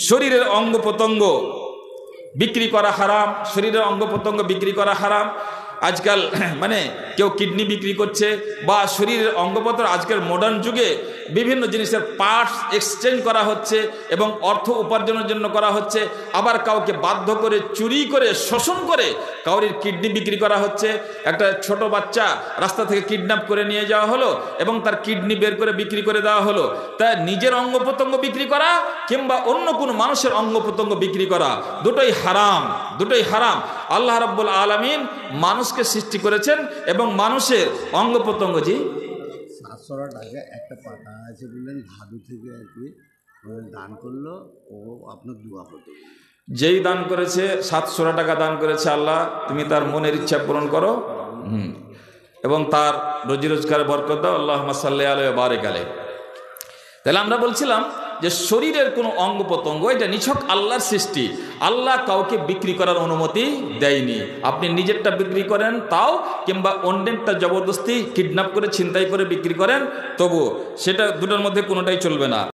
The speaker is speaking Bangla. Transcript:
শরীরের অঙ্গ প্রত্যঙ্গ বিক্রি করা হারাম, শরীরের অঙ্গ প্রত্যঙ্গ বিক্রি করা হারাম। আজকাল মানে কেউ কিডনি বিক্রি করছে বা শরীরের অঙ্গপত্র, আজকের মডার্ন যুগে বিভিন্ন জিনিসের পার্টস এক্সচেঞ্জ করা হচ্ছে এবং অর্থ উপার্জনের জন্য করা হচ্ছে। আবার কাউকে বাধ্য করে, চুরি করে, শোষণ করে কাউরির কিডনি বিক্রি করা হচ্ছে। একটা ছোট বাচ্চা রাস্তা থেকে কিডন্যাপ করে নিয়ে যাওয়া হলো এবং তার কিডনি বের করে বিক্রি করে দেওয়া হলো। তা নিজের অঙ্গ প্রত্যঙ্গ বিক্রি করা কিংবা অন্য কোনো মানুষের অঙ্গ প্রত্যঙ্গ বিক্রি করা দুটোই হারাম, দুটোই হারাম। আল্লাহ রাব্বুল আলামিন মানুষকে সৃষ্টি করেছেন এবং মানুষের অঙ্গ প্রত্যঙ্গ, জি 700 টাকা একটা পাতা আছে বললেন, ভাদু থেকে আর কি দান করলো, ও আপনার দোয়া করতে, যেই দান করেছে 700 টাকা দান করেছে, আল্লাহ তুমি তার মনের ইচ্ছা পূরণ করো এবং তার রুজি রোজগার বরকত দাও, আল্লাহুম্মা সাল্লি আলাইহি ওয়া বারিক আলাইহি। তাহলে আমরা বলছিলাম যে শরীরের কোনো অঙ্গ প্রত্যঙ্গ এটা নিছক আল্লাহর সৃষ্টি। আল্লাহ কাউকে বিক্রি করার অনুমতি দেয়নি। আপনি নিজেরটা বিক্রি করেন তাও, কিংবা অন্যেরটা জবরদস্তি কিডন্যাপ করে ছিনতাই করে বিক্রি করেন তবুও, সেটা দুটোর মধ্যে কোনোটাই চলবে না।